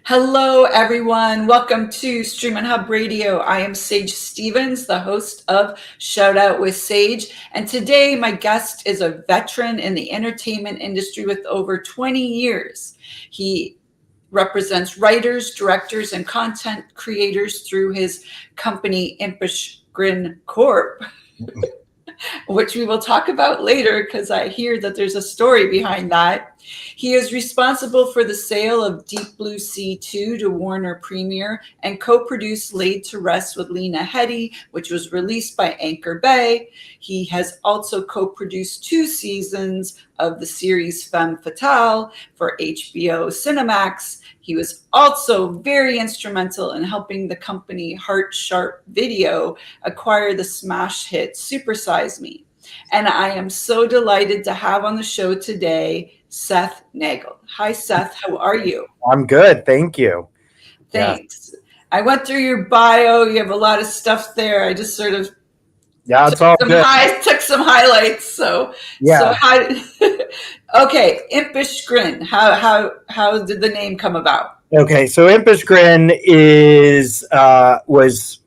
Hello, everyone. Welcome to Stream and Hub Radio. I am Sage Stevens, the host of Shout Out with Sage. And today, my guest is a veteran in the entertainment industry with over 20 years. He represents writers, directors, and content creators through his company, IMPISH GRIN CORP. Which we will talk about later because I hear that there's a story behind that. He is responsible for the sale of Deep Blue Sea 2 to Warner Premiere and co-produced Laid to Rest with Lena Heady, which was released by Anchor Bay. He has also co-produced 2 seasons of the series Femme Fatales for HBO Cinemax. He was also very instrumental in helping the company Hart Sharp Video acquire the smash hit Super Size Me. And I am so delighted to have on the show today, SETH NAGEL. Hi, Seth. How are you? I'm good. Thank you. Thanks. Yeah. I went through your bio. You have a lot of stuff there. I just sort of it's all good. Took some highlights. So okay, Impish Grin. How did the name come about? Okay, so Impish Grin was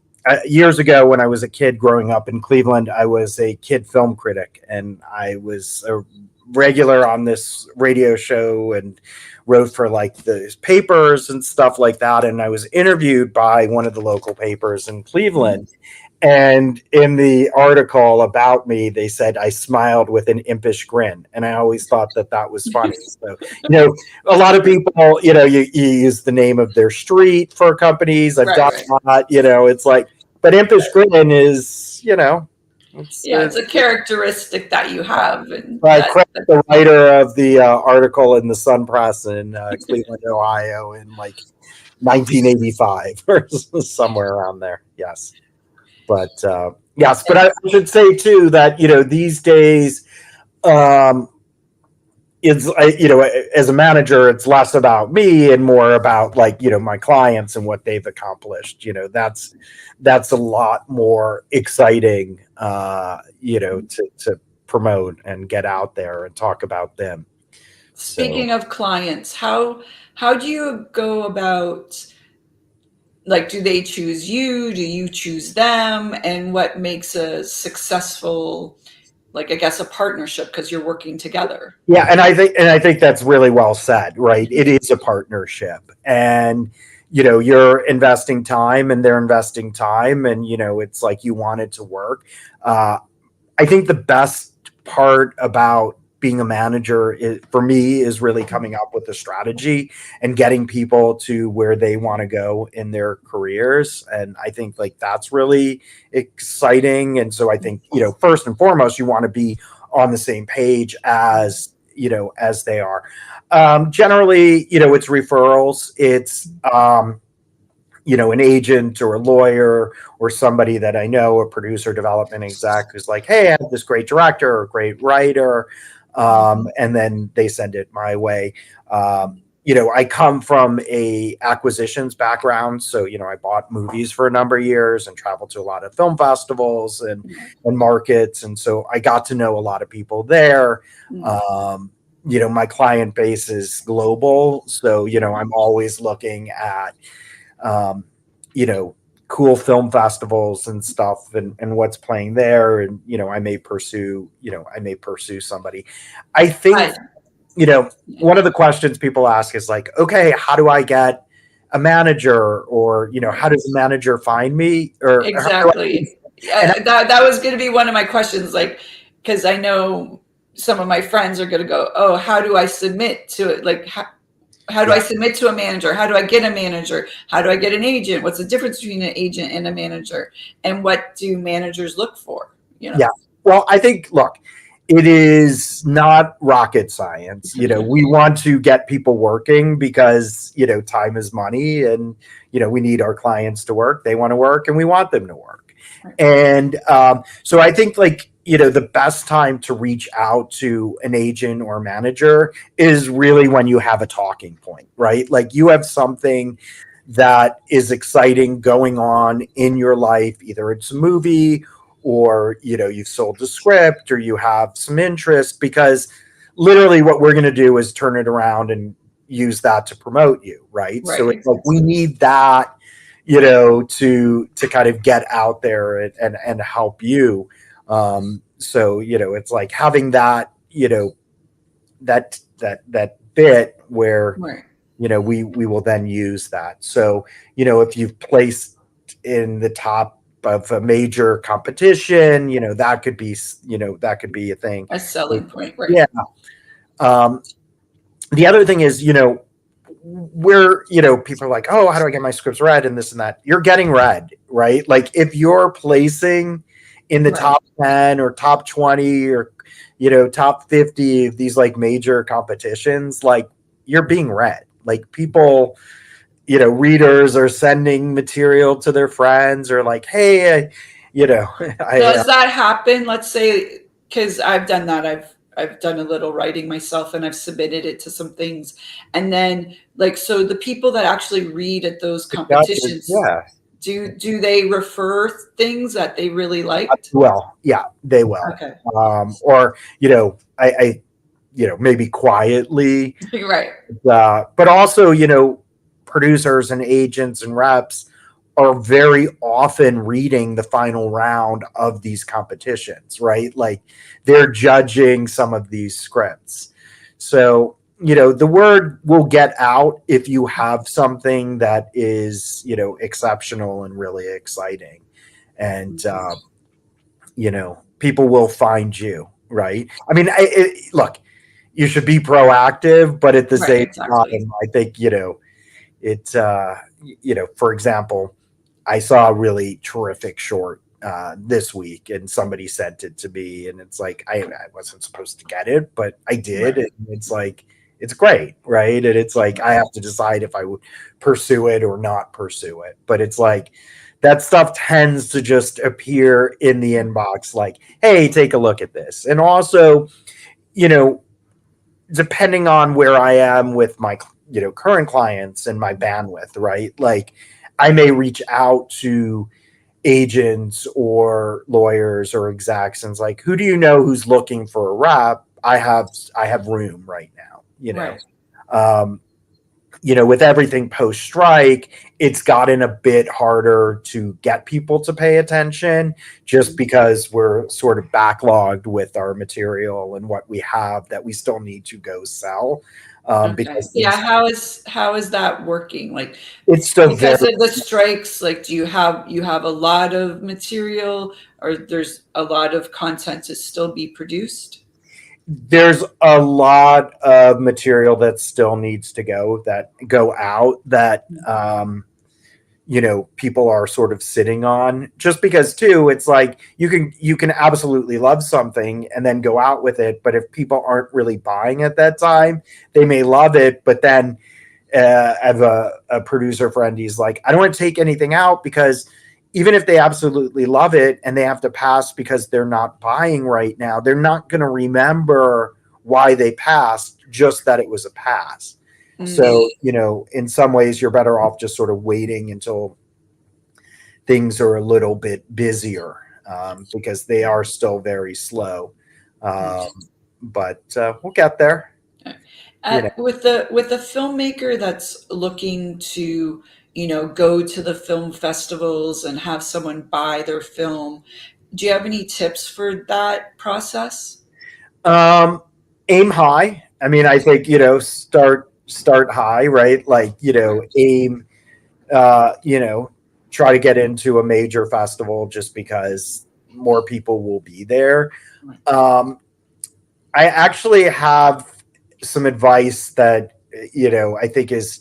years ago when I was a kid growing up in Cleveland. I was a kid film critic, and I was a regular on this radio show and wrote for like the papers and stuff like that. And I was interviewed by one of the local papers in Cleveland. And in the article about me, they said I smiled with an impish grin. And I always thought that was funny. So, a lot of people, you use the name of their street for companies. I've done that, it's like, but impish grin is, it's a characteristic that you have. And I credit the writer of the article in the Sun Press in Cleveland, Ohio in like 1985 or somewhere around there. Yes. But yes, but I should say too that these days, it's as a manager, it's less about me and more about like my clients and what they've accomplished. That's a lot more exciting, to promote and get out there and talk about them. Speaking of clients, how do you go about? Like, do they choose you? Do you choose them? And what makes a successful, like, I guess, a partnership because you're working together? Yeah, and I think that's really well said, right? It is a partnership, and you're investing time, and they're investing time, and it's like you want it to work. I think the best part about being a manager for me is really coming up with a strategy and getting people to where they want to go in their careers. And I think like that's really exciting. And so I think, first and foremost, you want to be on the same page as they are. Generally, it's referrals. It's, an agent or a lawyer or somebody that I know, a producer, development exec who's like, hey, I have this great director or great writer. And then they send it my way. I come from a acquisitions background. So, I bought movies for a number of years and traveled to a lot of film festivals and markets. And so I got to know a lot of people there. My client base is global. So, I'm always looking at, cool film festivals and stuff and what's playing there. And, I may pursue somebody. I think, one of the questions people ask is like, okay, how do I get a manager or, how does a manager find me? Or exactly. That was going to be one of my questions. Like, cause I know some of my friends are going to go, oh, how do I submit to it? Like, how do I submit to a manager? How do I get a manager? How do I get an agent? What's the difference between an agent and a manager? And what do managers look for? Yeah. Well, I think, look, it is not rocket science. We want to get people working because, time is money and, we need our clients to work. They want to work and we want them to work. Right. And so I think like, the best time to reach out to an agent or manager is really when you have a talking point, right? Like you have something that is exciting going on in your life. Either it's a movie or, you've sold the script or you have some interest, because literally what we're going to do is turn it around and use that to promote you, right? Right. So it's like we need that, to kind of get out there and help you. So it's like having that, that bit where Right. we will then use that. So if you've placed in the top of a major competition, that could be a thing. A selling point. Right. Yeah. Um, the other thing is, where people are like, oh, how do I get my scripts read and this and that? You're getting read, right? Like if you're placing in the Right. top 10 or top 20 or top 50 of these like major competitions, like you're being read. Like people, readers are sending material to their friends or like, hey, Does that happen? Let's say, because I've done that. I've done a little writing myself and I've submitted it to some things. And then like so the people that actually read at those competitions, yeah. do they refer things that they really liked? Well, yeah, they will. Okay. Or, I maybe quietly, Right. but also, producers and agents and reps are very often reading the final round of these competitions, right? Like they're judging some of these scripts. So, the word will get out if you have something that is, exceptional and really exciting. And, people will find you, right? I mean, look, you should be proactive, but at the Right. same Exactly. time, I think, it's, for example, I saw a really terrific short this week and somebody sent it to me and it's like I wasn't supposed to get it, but I did. Right. And it's like it's great, right? And it's like I have to decide if I would pursue it or not pursue it. But it's like that stuff tends to just appear in the inbox like, hey, take a look at this. And also, you know, depending on where I am with my current clients and my bandwidth, right? Like I may reach out to agents or lawyers or execs and it's like, who do you know who's looking for a rep? I have room right now, Right. Um, with everything post strike, it's gotten a bit harder to get people to pay attention just because we're sort of backlogged with our material and what we have that we still need to go sell. Okay. Because Yeah. How is that working? Like it's still very, because of the strikes, like do you have a lot of material or there's a lot of content to still be produced? there's a lot of material that still needs to go out that people are sort of sitting on just because too it's like you can absolutely love something and then go out with it, but if people aren't really buying at that time they may love it, but then I have a producer friend, he's like, I don't want to take anything out because even if they absolutely love it and they have to pass because they're not buying right now, they're not going to remember why they passed, just that it was a pass. So, in some ways, you're better off just sort of waiting until things are a little bit busier because they are still very slow. Um, but we'll get there. With a filmmaker that's looking to go to the film festivals and have someone buy their film, do you have any tips for that process? Um, Aim high. I mean, I think start high, right? Like Right. aim. Try to get into a major festival just because more people will be there. Right. Um, I actually have some advice that I think is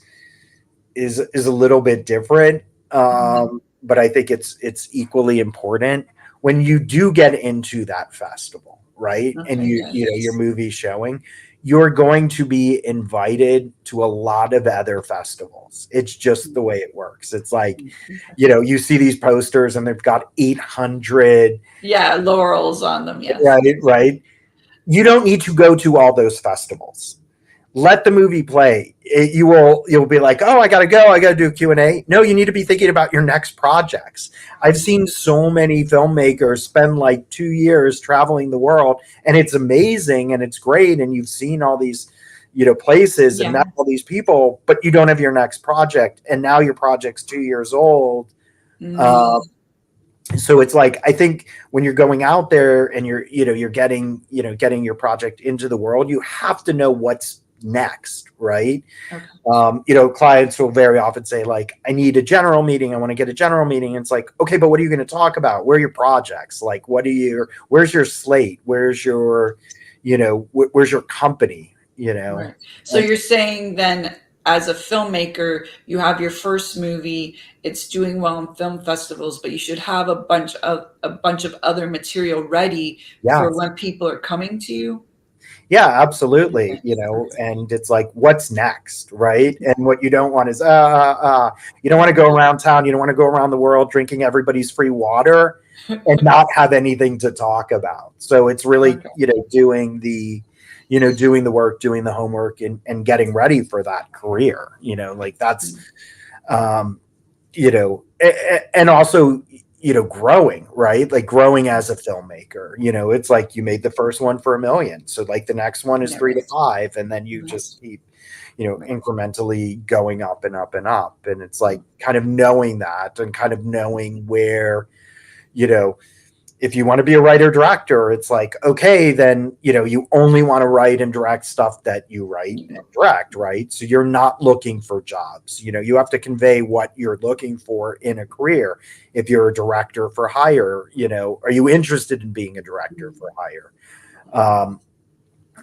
a little bit different, but I think it's equally important when you do get into that festival, right? And Okay, good. your movie showing, you're going to be invited to a lot of other festivals. It's just the way it works. It's like, Okay. you see these posters and they've got 800, Yeah, laurels on them, yes. right? Right. You don't need to go to all those festivals. Let the movie play. You'll be like, oh, I gotta go, I gotta do a Q&A. No, you need to be thinking about your next projects. I've seen so many filmmakers spend like 2 years traveling the world, and it's amazing and it's great, and you've seen all these places and met Yeah. all these people, but you don't have your next project, and now your project's 2 years old. Mm, Um, so it's like, I think when you're going out there and you're getting your project into the world, you have to know what's next, right? okay. Clients will very often say, like, I need a general meeting. I want to get a general meeting. And it's like, okay, but what are you going to talk about? Where are your projects? Like, where's your slate? Where's your company? Right. So And you're saying then, as a filmmaker, you have your first movie, it's doing well in film festivals, but you should have a bunch of other material ready yeah, for when people are coming to you. yeah, absolutely. Okay. And it's like, what's next, right? And what you don't want is, you don't want to go around town. You don't want to go around the world drinking everybody's free water and not have anything to talk about. So it's really, Okay. doing the work, doing the homework, and getting ready for that career. Like that's, um, and also, growing, right? Like growing as a filmmaker. It's like you made the first one for 1 million, so like the next one is Yeah. 3 to 5, and then you Right. just keep Right. incrementally going up and up and up. And it's like kind of knowing that, and kind of knowing where, you know if you want to be a writer director, it's like, okay, then, you only want to write and direct stuff that you write and direct, right? So you're not looking for jobs. You have to convey what you're looking for in a career. If you're a director for hire, are you interested in being a director for hire? Um,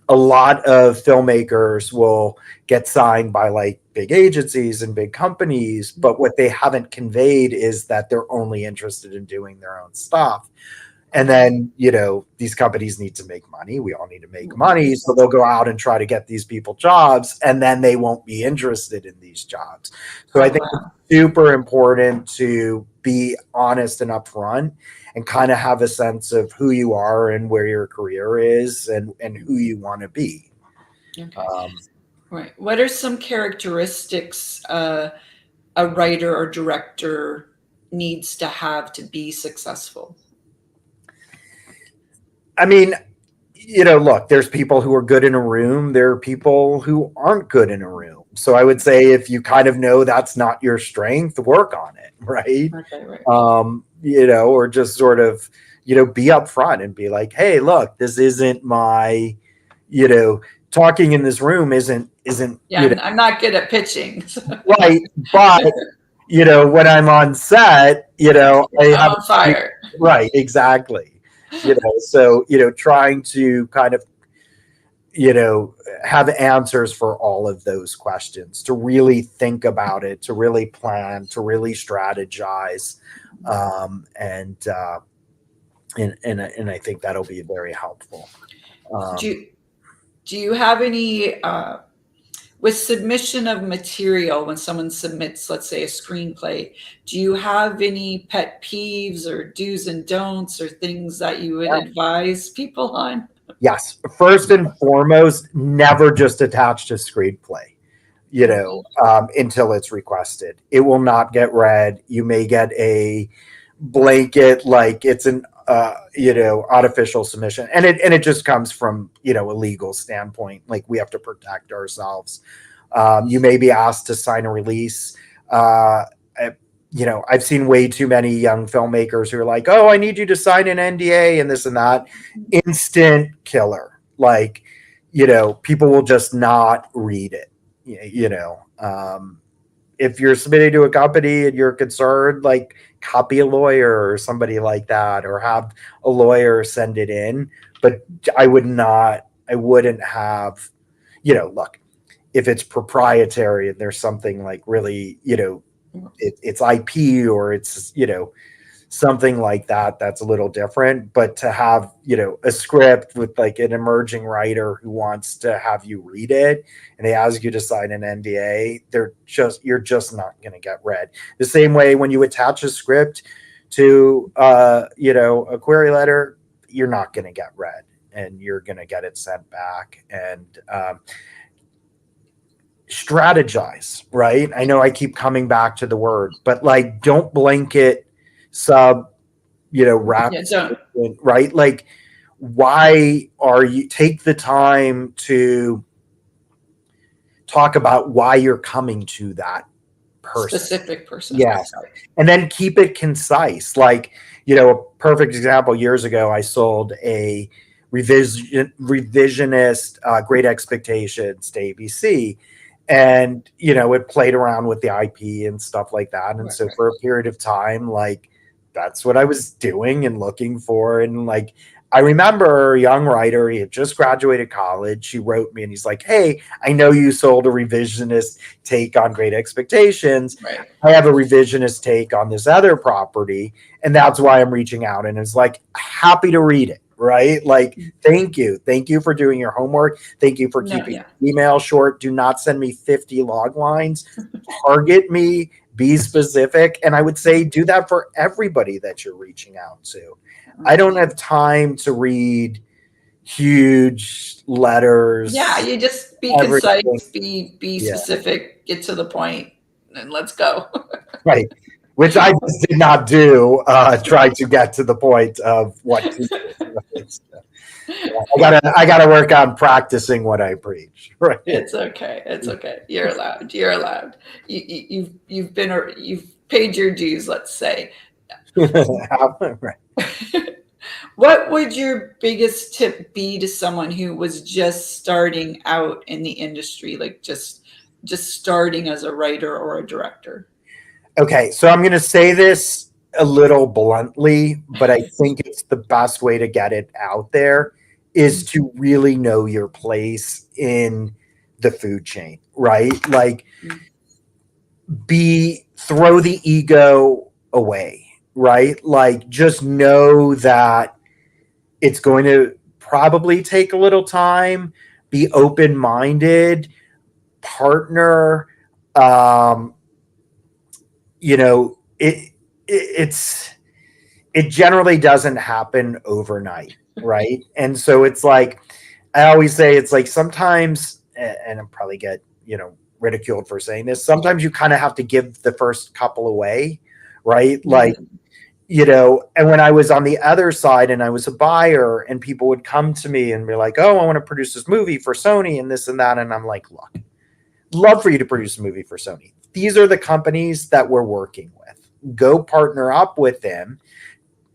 a lot of filmmakers will get signed by like big agencies and big companies, but what they haven't conveyed is that they're only interested in doing their own stuff. And then, these companies need to make money. We all need to make money. So they'll go out and try to get these people jobs, and then they won't be interested in these jobs. So I Oh think it's wow. super important to be honest and upfront, and kind of have a sense of who you are and where your career is, and who you want to be. Okay. Um, Right. What are some characteristics a writer or director needs to have to be successful? I mean, look, there's people who are good in a room. There are people who aren't good in a room. So I would say, if you kind of know that's not your strength, work on it, right? Okay. Right. Or just sort of, be upfront and be like, hey, look, this isn't my, you know, talking in this room isn't, Yeah, I'm not good at pitching. right. But, when I'm on set, I I'm have, on fire. right, exactly. So, trying to kind of, you know, have answers for all of those questions, to really think about it, to really plan, to really strategize. And I think that'll be very helpful. Do Um, you, do you have any with submission of material, when someone submits, let's say, a screenplay, do you have any pet peeves or do's and don'ts or things that you would advise people on? yes, first and foremost, never just attach to screenplay. Okay. Until it's requested. It will not get read. You may get a blanket, like it's an artificial submission, and it just comes from a legal standpoint. Like, we have to protect ourselves. You may be asked to sign a release. Uh, I've seen way too many young filmmakers who are like, "Oh, I need you to sign an NDA and this and that." Instant killer. Like, people will just not read it. If you're submitting to a company and you're concerned, like, copy a lawyer or somebody like that, or have a lawyer send it in. But I wouldn't have, look, if it's proprietary and there's something like really, it's IP, or it's, something like that, that's a little different. But to have, a script with like an emerging writer who wants to have you read it, and they ask you to sign an NDA, you're just not going to get read. The same way when you attach a script to a query letter, you're not going to get read, and you're going to get it sent back. And strategize, right? I know I keep coming back to the word, but like, don't blanket sub, wrap, Yeah, don't. right? Like, why are you take the time to talk about why you're coming to that person. Specific person. Yes. And then keep it concise. Like, a perfect example, years ago, I sold a revisionist Great Expectations to ABC. And, it played around with the IP and stuff like that. And so for a period of time, like, that's what I was doing and looking for. And like, I remember a young writer, he had just graduated college. He wrote me and he's like, hey, I know you sold a revisionist take on Great Expectations. Right. I have a revisionist take on this other property. And that's why I'm reaching out. And it's like, happy to read it. Right? Like, thank you. Thank you for doing your homework. Thank you for keeping email short. Do not send me 50 log lines. Target me. Be specific. And I would say do that for everybody that you're reaching out to. I don't have time to read huge letters. Yeah, you just be concise, be specific, get to the point, and let's go. Right. Which I just did not do. Try to get to the point of what to do. I gotta work on practicing what I preach. Right. It's okay. It's okay. You're allowed. You're allowed. You've paid your dues, let's say. Right. What would your biggest tip be to someone who was just starting out in the industry, like just starting as a writer or a director? Okay, so I'm going to say this a little bluntly, but I think it's the best way to get it out there is to really know your place in the food chain, right? Like, throw the ego away, right? Like, just know that it's going to probably take a little time. Be open-minded, partner. It generally doesn't happen overnight, right? And so it's like, I always say, it's like sometimes, and I'll probably get, ridiculed for saying this, sometimes you kind of have to give the first couple away, right? Like, and when I was on the other side and I was a buyer and people would come to me and be like, oh, I want to produce this movie for Sony and this and that. And I'm like, look, love for you to produce a movie for Sony. These are the companies that we're working with. Go partner up with them.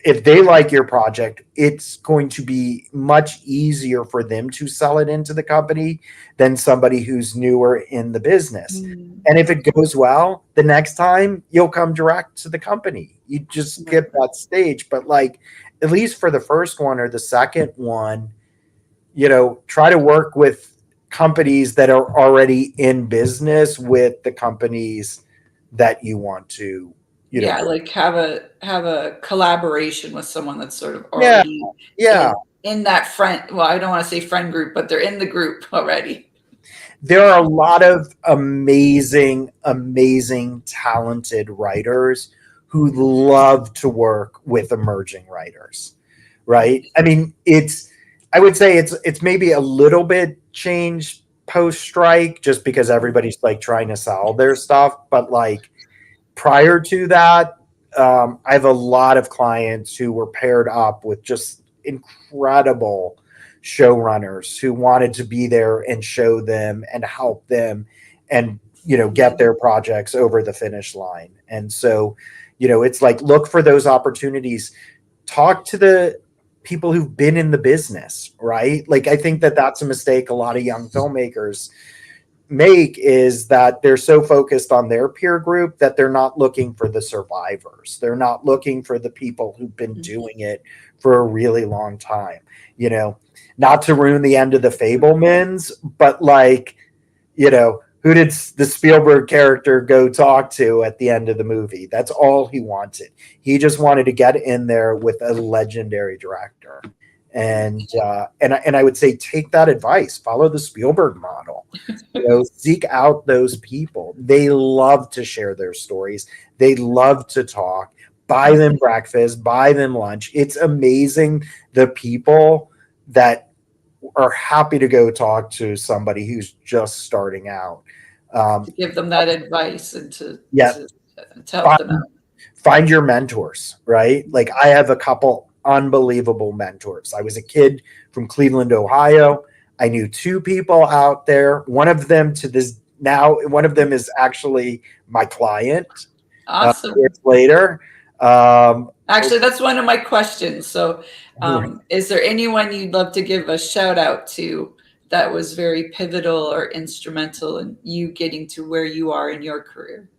If they like your project, it's going to be much easier for them to sell it into the company than somebody who's newer in the business. And if it goes well, the next time you'll come direct to the company. You just skip that stage. But like, at least for the first one or the second one, try to work with companies that are already in business with the companies that you want to, like have a collaboration with someone that's sort of already in that friend. Well, I don't want to say friend group, but they're in the group already. There are a lot of amazing, talented writers who love to work with emerging writers, right? I mean, I would say it's maybe a little bit changed post-strike just because everybody's like trying to sell their stuff. But like prior to that, I have a lot of clients who were paired up with just incredible showrunners who wanted to be there and show them and help them and, get their projects over the finish line. And so, it's like, look for those opportunities, talk to the people who've been in the business, right? Like, I think that that's a mistake a lot of young filmmakers make, is that they're so focused on their peer group that they're not looking for the survivors. They're not looking for the people who've been doing it for a really long time, not to ruin the end of the Fablemans, but like, who did the Spielberg character go talk to at the end of the movie? That's all he wanted. He just wanted to get in there with a legendary director. And I would say, take that advice, follow the Spielberg model, seek out those people. They love to share their stories. They love to talk, buy them breakfast, buy them lunch. It's amazing the people that are happy to go talk to somebody who's just starting out. To give them that advice and to help them out. Find your mentors, right? Like, I have a couple unbelievable mentors. I was a kid from Cleveland, Ohio. I knew two people out there. One of them to this now one of them is actually my client Awesome. years later. Um, Actually, that's one of my questions. So, is there anyone you'd love to give a shout out to that was very pivotal or instrumental in you getting to where you are in your career?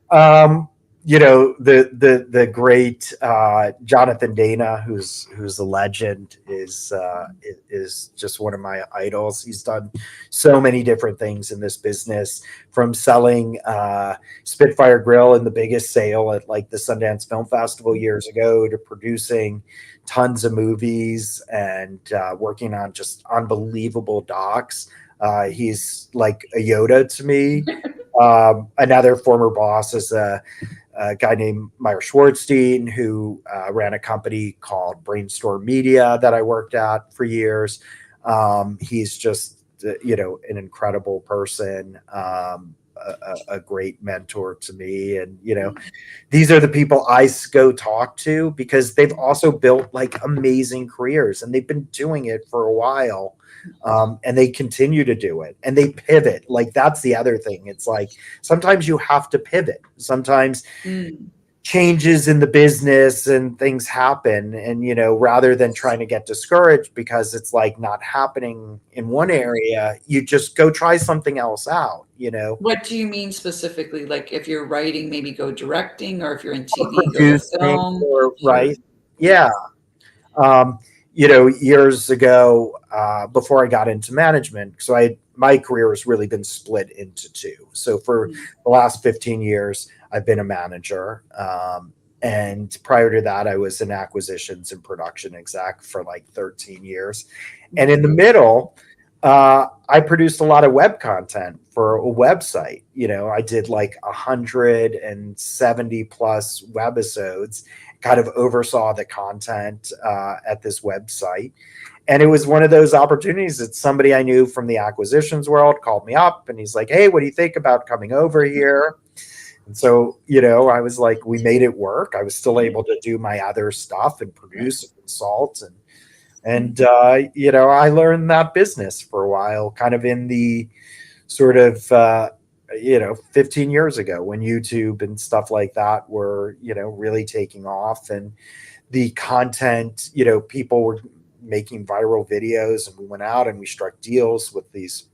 Um, the great Jonathan Dana, who's a legend, is just one of my idols. He's done so many different things in this business, from selling Spitfire Grill in the biggest sale at like the Sundance Film Festival years ago, to producing tons of movies and working on just unbelievable docs. He's like a Yoda to me. Another former boss is a guy named Meyer Schwartzstein, who ran a company called Brainstorm Media that I worked at for years. He's just, an incredible person, a great mentor to me. And, these are the people I go talk to because they've also built like amazing careers and they've been doing it for a while. And they continue to do it and they pivot. Like that's the other thing. It's like sometimes you have to pivot. Sometimes Mm. changes in the business and things happen, and rather than trying to get discouraged because it's like not happening in one area, you just go try something else out. What do you mean specifically? Like if you're writing, maybe go directing, or if you're in Or TV, go to producing, film, or or right. Yeah. Years ago, before I got into management, so my career has really been split into two. So for the last 15 years, I've been a manager. And prior to that, I was an acquisitions and production exec for like 13 years. And in the middle, I produced a lot of web content for a website. I did like 170 plus webisodes, kind of oversaw the content at this website. And it was one of those opportunities that somebody I knew from the acquisitions world called me up and he's like, "Hey, what do you think about coming over here?" And so, I was like, we made it work. I was still able to do my other stuff and produce and consult. And I learned that business for a while, kind of in the sort of, 15 years ago when YouTube and stuff like that were, really taking off, and the content, people were making viral videos, and we went out and we struck deals with these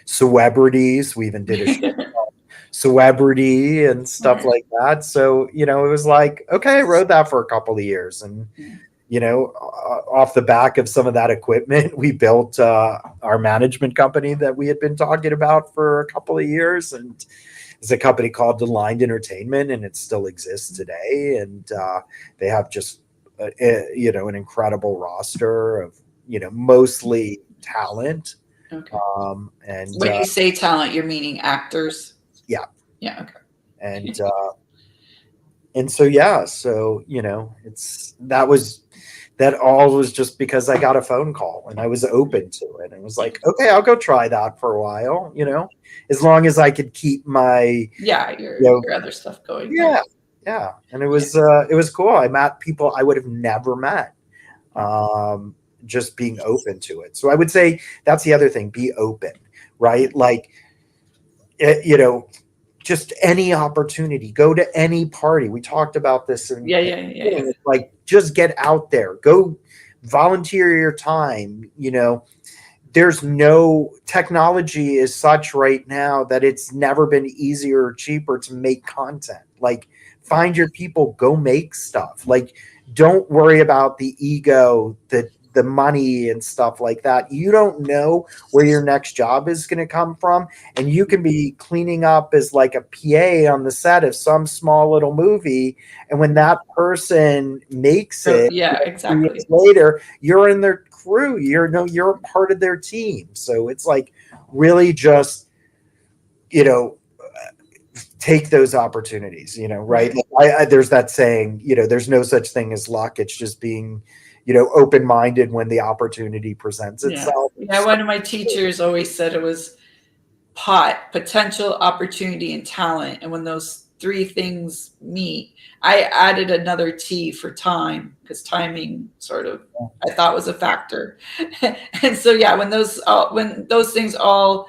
celebrities. We even did a show called Celebrity and stuff like that. So, it was like, okay, I rode that for a couple of years. And, off the back of some of that equipment, we built our management company that we had been talking about for a couple of years. And it's a company called Aligned Entertainment, and it still exists today. And they have just, an incredible roster of, mostly talent. Okay. And When you say talent, you're meaning actors? yeah. Yeah. Okay. And so, yeah, so, that all was just because I got a phone call and I was open to it. And it was like, okay, I'll go try that for a while, as long as I could keep my, your other stuff going. Yeah. Yeah. And it was cool. I met people I would have never met, just being open to it. So I would say that's the other thing, be open, right? Like, just any opportunity, go to any party. We talked about this. It's like, just get out there, go volunteer your time. There's no technology is such right now that it's never been easier or cheaper to make content. Like, find your people, go make stuff. Like, don't worry about the ego, the money and stuff like that. You don't know where your next job is going to come from. And you can be cleaning up as like a PA on the set of some small little movie. And when that person makes it, exactly. 3 years later, you're in their crew. You're a part of their team. So it's like, really just, take those opportunities, right? Like there's that saying, there's no such thing as luck. It's just being, open-minded when the opportunity presents itself. Yeah, one of my teachers always said it was potential, opportunity, and talent. And when those three things meet, I added another T for time, because timing sort of I thought was a factor. And so when those things all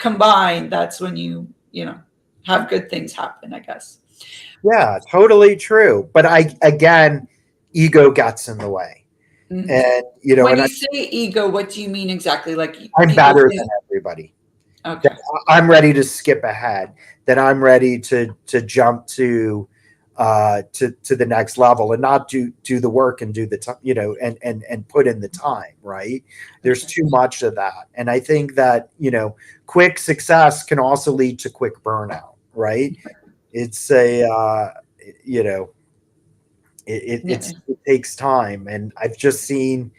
combine, that's when you know, have good things happen, I guess. Yeah, totally true. But again, ego gets in the way. Mhm. And, When and you say ego, what do you mean exactly? Like I'm people better than think, everybody. That okay. I'm ready to skip ahead, that I'm ready to jump to the next level and not do the work and do the time, and put in the time, right? There's Okay. too much of that. And I think that, quick success can also lead to quick burnout, right? It's you know, Yeah. it takes time. And I've just seen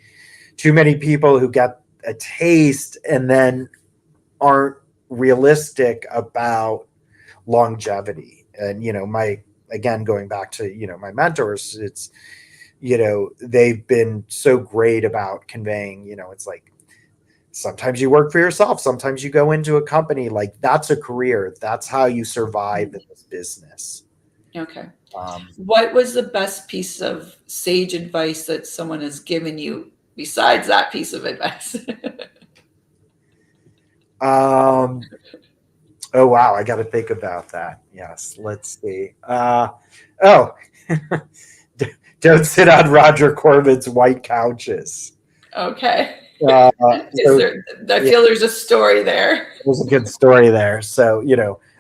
too many people who get a taste and then aren't realistic about longevity. And my again, going back to my mentors, it's they've been so great about conveying, it's like sometimes you work for yourself, sometimes you go into a company. Like, that's a career, that's how you survive in this business. Okay. um, What was the best piece of sage advice that someone has given you besides that piece of advice? um, oh wow, I got to think about that. Yes, let's see. Oh, don't sit on Roger Corman's white couches. Okay. uh, Is so there, I yeah, feel there's a story there. there's a good story there. So,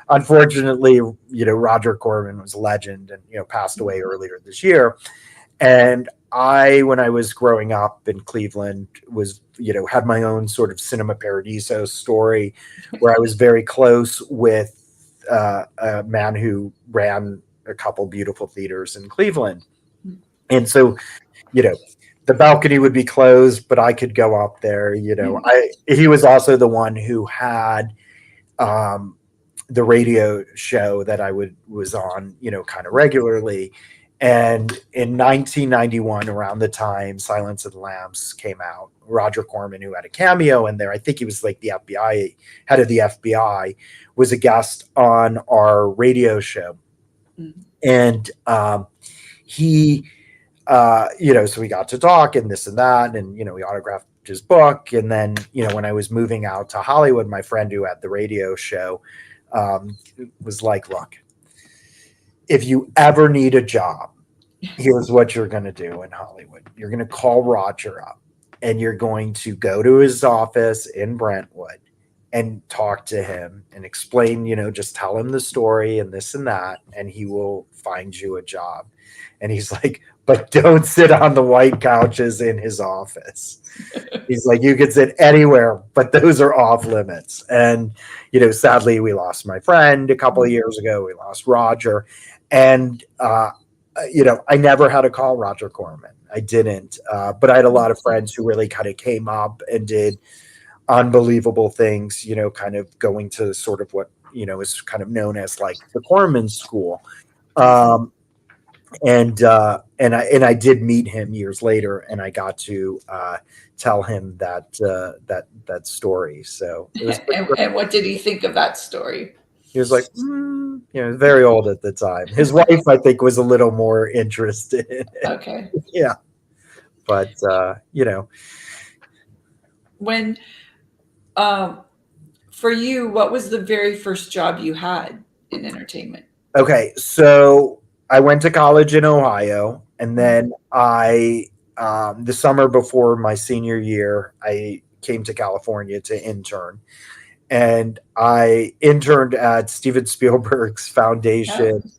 unfortunately, Roger Corman was a legend and, passed away earlier this year. And when I was growing up in Cleveland, was, had my own sort of Cinema Paradiso story where I was very close with a man who ran a couple beautiful theaters in Cleveland. And so, you know, the balcony would be closed, but I could go up there. He was also the one who had um, the radio show that was on, kind of regularly. And in 1991, around the time Silence of the Lambs came out, Roger Corman, who had a cameo in there, I think he was like the FBI head of the FBI, was a guest on our radio show. Mhm. And he so we got to talk and this and that, and we autographed his book. And then, when I was moving out to Hollywood, my friend who had the radio show was like, "Look, if you ever need a job, here's what you're going to do in Hollywood. You're going to call Roger up, and you're going to go to his office in Brentwood and talk to him and explain, just tell him the story and this and that, and he will find you a job." And he's like, "But don't sit on the white couches in his office." He's like, "You could sit anywhere, but those are off limits." And, sadly, we lost my friend a couple of years ago. We lost Roger. And, I never had to call Roger Corman. I didn't. But I had a lot of friends who really kind of came up and did unbelievable things, kind of going to sort of what, is kind of known as like the Corman School. Um, and I did meet him years later, and I got to tell him that story. So it was pretty great. And what did he think of that story? He was like, very old at the time. His wife, I think, was a little more interested in it. Okay. Yeah, but When, um, for you, what was the very first job you had in entertainment? okay. So I went to college in Ohio, and then the summer before my senior year, I came to California to intern. And I interned at Steven Spielberg's Oh, foundation,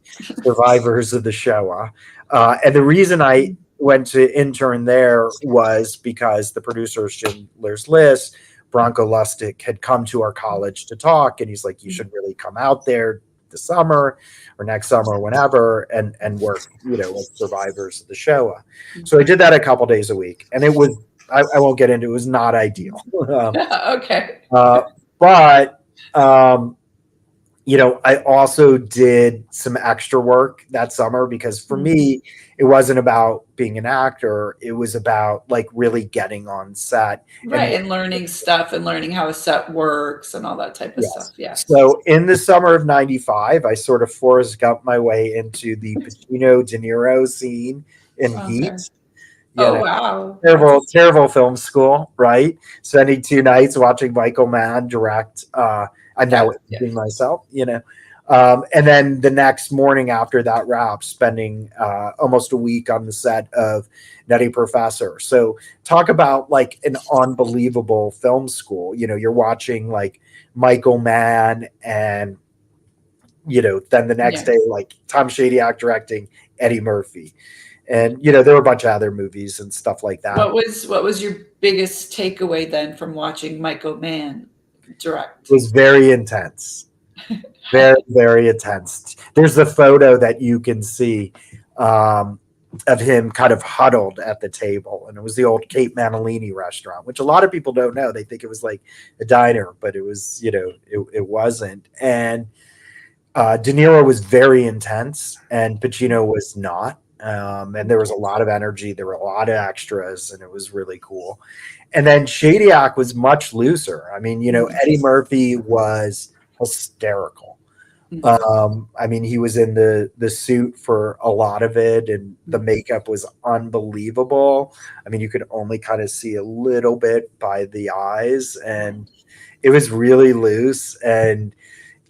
Survivors of the Shoah. And the reason I went to intern there was because the producer of Schindler's List, Bronco Lustig, had come to our college to talk, and he's like, "You should really come out there this summer or next summer or whenever and work, with Survivors of the Shoah." So I did that a couple days a week, and it was I won't get into it, was not ideal. okay. Uh, but I also did some extra work that summer because for me, it wasn't about being an actor. It was about like really getting on set and Right. And learning stuff and learning how a set works and all that type of yes. stuff. Yes. So in the summer of '95, I sort of Forrest Gump my way into the Pacino De Niro scene in Okay. Heat. You Oh, know, wow. terrible, terrible film school, right? Spending 2 nights watching Michael Mann direct I'm Yeah. now aging myself, and then the next morning after that wrap, spending almost a week on the set of Nutty Professor. So talk about like an unbelievable film school. You're watching like Michael Mann and then the next day, Yes. like Tom Shadyac directing Eddie Murphy. And, there were a bunch of other movies and stuff like that. What was your biggest takeaway then from watching Michael Mann It direct? was very intense, very, very intense. There's the photo that you can see of him kind of huddled at the table. And it was the old Kate Manalini restaurant, which a lot of people don't know. They think it was like a diner, but it was, it wasn't. And De Niro was very intense, and Pacino was not. And there was a lot of energy. There were a lot of extras, and it was really cool. And then Shadyac was much looser. I mean, Eddie Murphy was hysterical. Mhm. I mean, he was in the suit for a lot of it, and the Mhm. makeup was unbelievable. I mean, you could only kind of see a little bit by the eyes, and it was really loose. And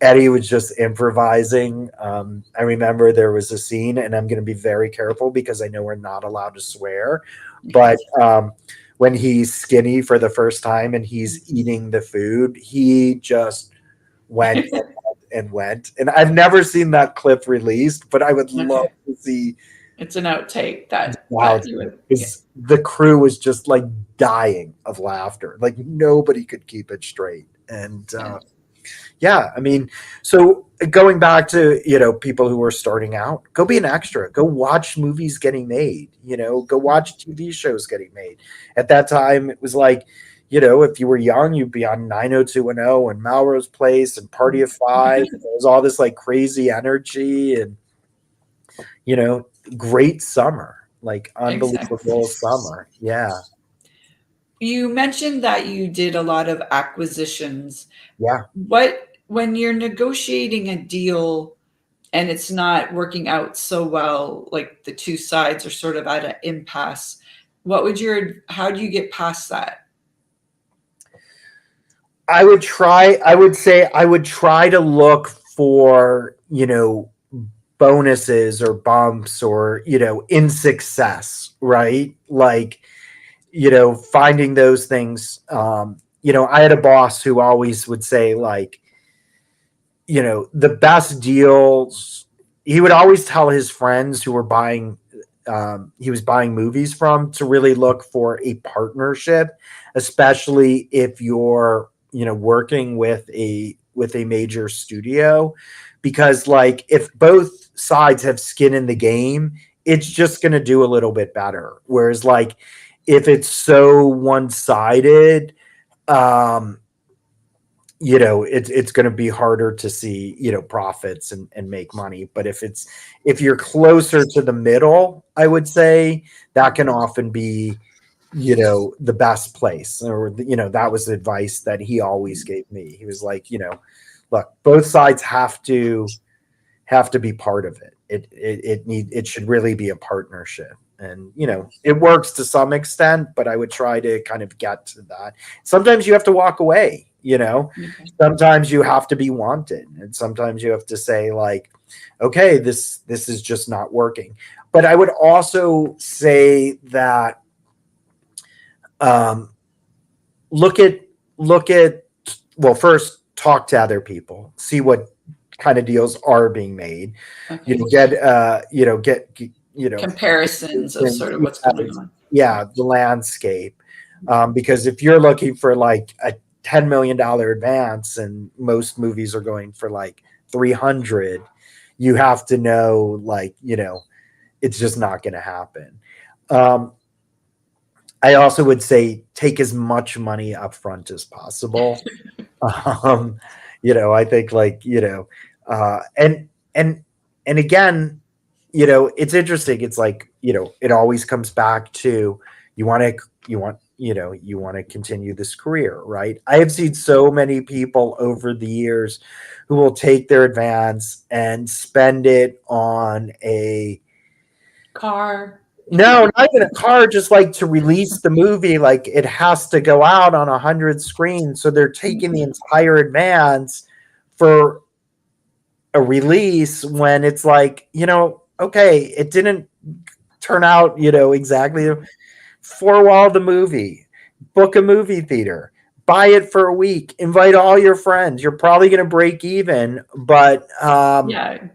Eddie was just improvising. I remember there was a scene, and I'm going to be very careful because I know we're not allowed to swear, but Yes. when he's skinny for the first time and he's eating the food, he just went and went. And I've never seen that clip released, but I would love Okay. to see It's an outtake that how you would, yeah. the crew was just like dying of laughter. Like nobody could keep it straight. And Yeah. yeah, I mean, so going back to, people who are starting out, go be an extra, go watch movies getting made, go watch TV shows getting made. At that time, it was like, if you were young, you'd be on 90210 and Melrose Place and Party of Five. And there was all this like crazy energy and, you know, great summer, like Exactly. unbelievable summer. Yeah. You mentioned that you did a lot of acquisitions. Yeah. When you're negotiating a deal and it's not working out so well, like the two sides are sort of at an impasse, how do you get past that? I would say I would try to look for, bonuses or bumps or, in success, right? Like, finding those things. I had a boss who always would say, like, the best deals, he would always tell his friends who were buying, he was buying movies from, to really look for a partnership, especially if you're, working with a major studio, because like if both sides have skin in the game, it's just going to do a little bit better. Whereas like if it's so one-sided, um, it's going to be harder to see, profits and make money. But if you're closer to the middle, I would say that can often be, the best place. Or, that was the advice that he always gave me. He was like, look, both sides have to be part of it. It should really be a partnership. And it works to some extent, but I would try to kind of get to that. Sometimes you have to walk away, Okay. sometimes you have to be wanted, and sometimes you have to say like, okay, this is just not working. But I would also say that um, look at look at well, first talk to other people, see what kind of deals are being made. Okay. Get Comparisons of sort of what's going on. yeah, the landscape. Because if you're looking for like a $10 million advance and most movies are going for like 300, you have to know, like, it's just not going to happen. Um, I also would say take as much money up front as possible. Um, I think like, and and again, it's interesting. It's like, it always comes back to you want to you want to continue this career, right? I have seen so many people over the years who will take their advance and spend it on a Car. no, not even a car, just like to release the movie, like it has to go out on 100 screens. So they're taking the entire advance for a release when it's like, okay, it didn't turn out, exactly. Four-wall the movie, book a movie theater, buy it for a week, invite all your friends. You're probably going to break even, but Yeah.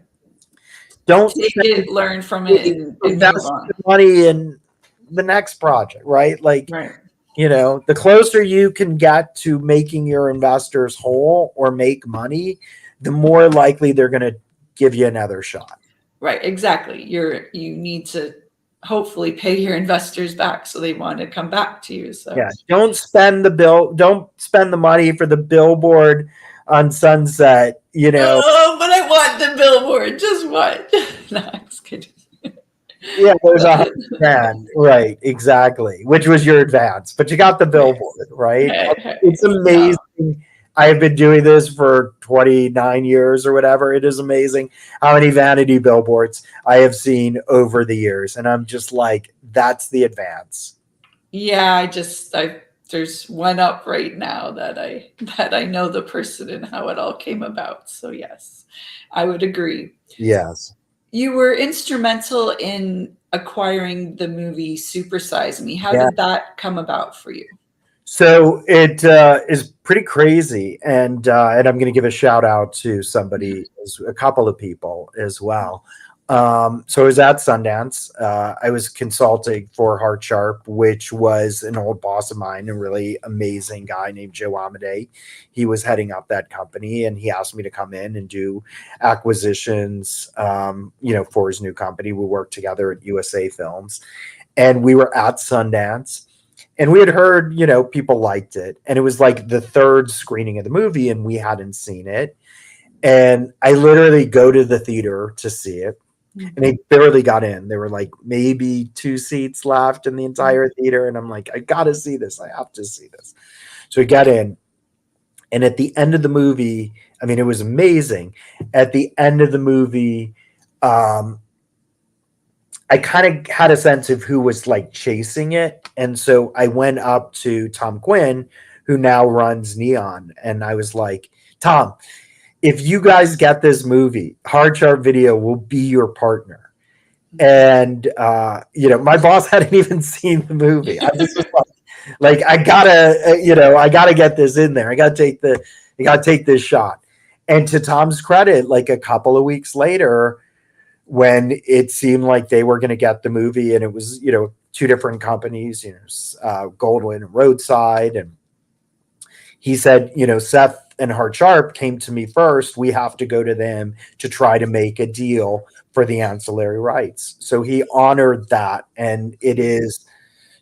don't Take spend it, learn from it, and move invest on. the money in the next project, right? Like, Right. the closer you can get to making your investors whole or make money, the more likely they're going to give you another shot. Right. Exactly. You need to hopefully pay your investors back so they want to come back to you. So Yeah, don't spend the money for the billboard on Sunset, oh, but I want the billboard. Just what? No, I'm just kidding. Yeah, there's 100 grand, right? Exactly, which was your advance, but you got the billboard, right? Hey, hey, It's amazing. no. I've been doing this for 29 years or whatever. It is amazing how many vanity billboards I have seen over the years, and I'm just like, that's the advance. Yeah, there's one up right now that I know the person and how it all came about. So yes, I would agree. Yes. You were instrumental in acquiring the movie Super Size Me. How Yeah. did that come about for you? So it is pretty crazy, and I'm going to give a shout out to somebody, a couple of people as well. So I was at Sundance. I was consulting for Hart Sharp, which was an old boss of mine, a really amazing guy named Joe Amade. He was heading up that company, and he asked me to come in and do acquisitions, for his new company. We worked together at USA Films, and we were at Sundance. And we had heard, people liked it. And it was like the third screening of the movie, and we hadn't seen it. And I literally go to the theater to see it. And they barely got in. There were like maybe 2 seats left in the entire theater. And I'm like, I got to see this. I have to see this. So we got in. And at the end of the movie, I mean, it was amazing. At the end of the movie, I kind of had a sense of who was like chasing it. And so I went up to Tom Quinn, who now runs Neon. And I was like, Tom, if you guys get this movie, Hard Sharp Video will be your partner. And, my boss hadn't even seen the movie. I was just like I gotta get this in there. I gotta take this shot. And to Tom's credit, like a couple of weeks later, when it seemed like they were going to get the movie, and it was, two different companies, Goldwyn and Roadside. And he said, Seth and Hart Sharp came to me first. We have to go to them to try to make a deal for the ancillary rights. So he honored that. And it is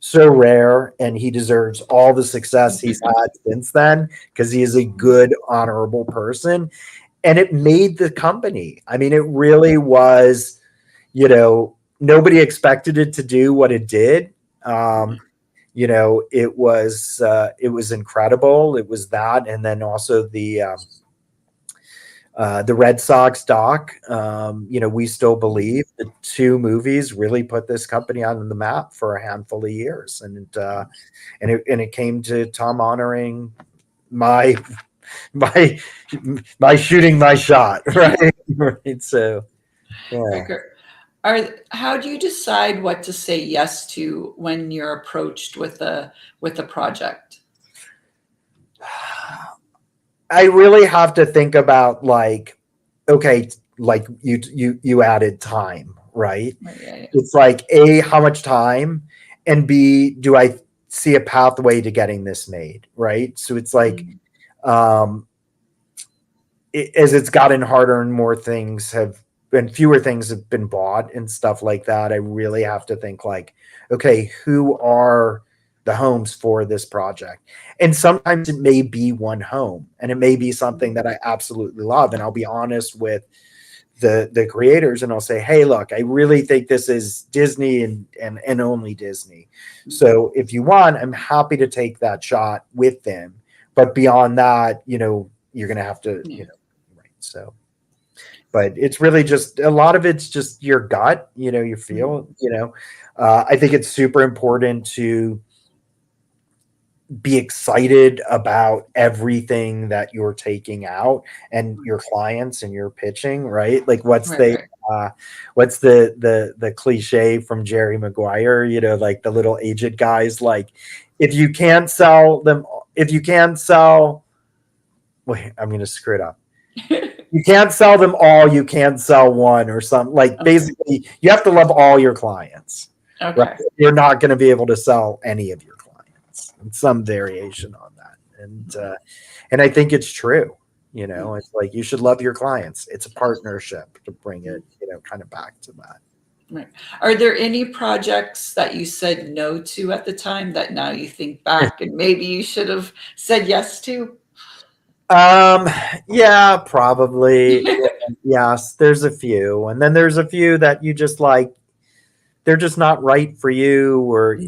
so rare, and he deserves all the success he's had since then, because he is a good, honorable person. And it made the company. I mean, it really was, nobody expected it to do what it did. It was incredible. It was that, and then also the Red Sox doc. We still believe the two movies really put this company on the map for a handful of years, and it came to Tom honoring my shooting my shot, right? Right. So, yeah. How do you decide what to say yes to when you're approached with a project? I really have to think about, like, okay, like you added time, right? Yeah. It's like, A, how much time, and B, do I see a pathway to getting this made, right? So it's like, as it's gotten harder and more things have and fewer things have been bought and stuff like that, I really have to think, like, okay, who are the homes for this project? And sometimes it may be one home, and it may be something that I absolutely love, and I'll be honest with the creators, and I'll say, hey, look, I really think this is Disney and only Disney. So if you want, I'm happy to take that shot with them. But beyond that, you're gonna have to, right. So, but it's really just a lot of it's just your gut, you feel, I think it's super important to be excited about everything that you're taking out and your clients and your pitching, right? Like Right, right. what's the cliche from Jerry Maguire, like the little aged guys, like if you can't sell them, if you can't sell, wait, I'm going to screw it up. You can't sell them all, you can't sell one or something. Like Okay. basically you have to love all your clients, right? Okay. You're not going to be able to sell any of your clients. And some variation on that. And I think it's true. It's like you should love your clients. It's a partnership, to bring it, kind of back to that. Right. Are there any projects that you said no to at the time that now you think back and maybe you should have said yes to? Yeah, probably. Yes, there's a few. And then there's a few that you just like, they're just not right for you, or,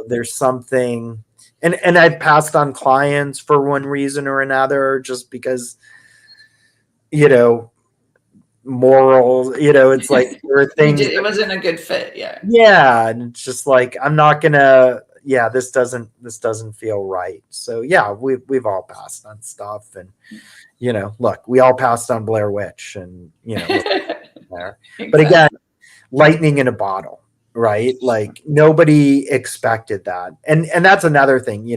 there's something. And I've passed on clients for one reason or another, just because, you know, moral, it's like there are You things did, it that, wasn't a good fit. Yeah. yeah, and it's just like I'm not gonna, yeah, this doesn't feel right. So yeah, we've all passed on stuff, and look, we all passed on Blair Witch, and there. But again, Exactly. lightning in a bottle, right? Like nobody expected that. And that's another thing,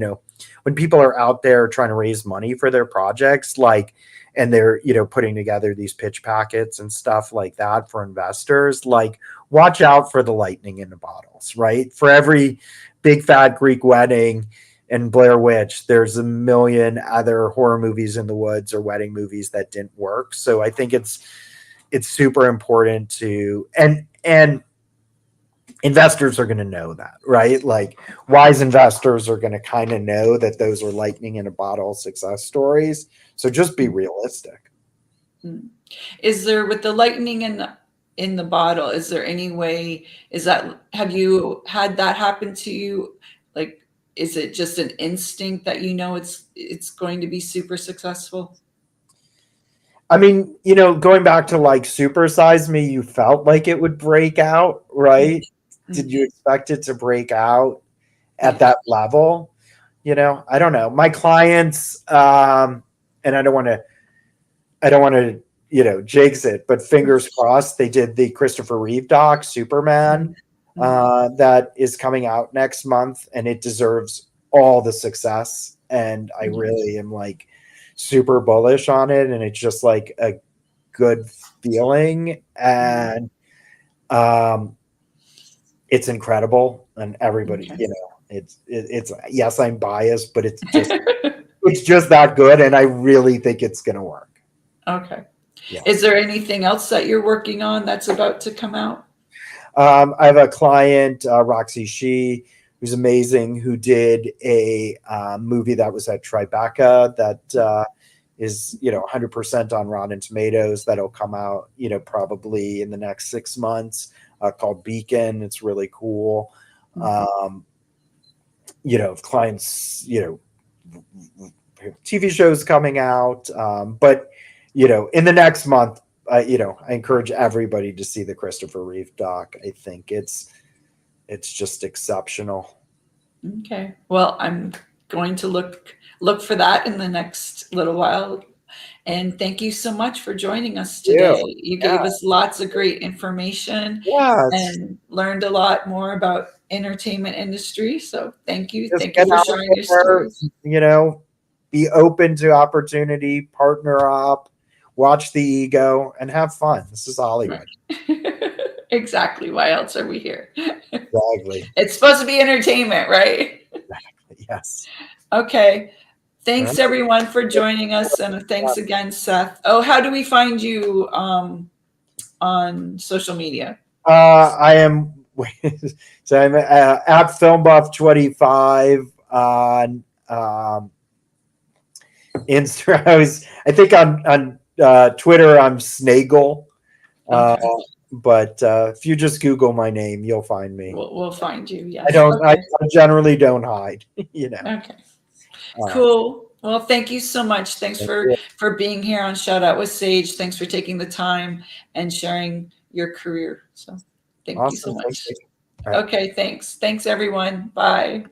when people are out there trying to raise money for their projects, like, and they're, putting together these pitch packets and stuff like that for investors, like watch out for the lightning in the bottles, right? For every big fat Greek wedding and Blair Witch, there's a million other horror movies in the woods or wedding movies that didn't work. So I think it's super important to, and investors are going to know that, right? Like wise investors are going to kind of know that those are lightning in a bottle success stories. So just be realistic. Is there, with the lightning in the bottle, is there any way, have you had that happen to you? Like, is it just an instinct that it's going to be super successful? I mean, going back to like Super Size Me, you felt like it would break out, right? Did Mhm. you expect it to break out at Yeah. that level? I don't know. My clients, and I don't want to, jinx it, but fingers crossed, they did the Christopher Reeve doc, Superman, Mhm. Mhm. that is coming out next month, and it deserves all the success. And I Mhm. really am like super bullish on it, and it's just like a good feeling, Mhm. and it's incredible, and everybody, Okay. it's yes, I'm biased, but it's just that good, and I really think it's gonna work. Okay. Is Yes. there anything else that you're working on that's about to come out? I have a client, Roxy Shee, who's amazing, who did a movie that was at Tribeca that is 100% on Rotten Tomatoes, that'll come out probably in the next 6 months, called Beacon. It's really cool. Mhm. Um, Clients, TV shows coming out, but in the next month, I encourage everybody to see the Christopher Reeve doc. I think it's just exceptional. Okay. Well, I'm going to look for that in the next little while. And thank you so much for joining us Yeah, today. You yeah, gave us lots of great information yeah. and learned a lot more about entertainment industry. So thank you. Just Thank you get for out sharing your there, stories. be open to opportunity, partner up, watch the ego, and have fun. This is Right. Hollywood. Exactly. Why else are we here? Exactly. It's supposed to be entertainment, right? Yes. Okay. All Thanks right. everyone for joining us, and thanks again, Seth. Oh, how do we find you on social media? I am. So I'm at FilmBuff25 on Instagram. I think on Twitter I'm Snagel. Uh, Okay, but if you just Google my name, you'll find me. we'll find you. I Yes. don't. I, Okay. I generally don't hide. Okay. Uh, Cool. Well, thank you so much. Thanks thank you. for being here on Shout Out with Sage. Thanks for taking the time and sharing your career. So, thank you so Awesome. Thank much. you. All right. Okay, thanks. Thanks everyone. Bye.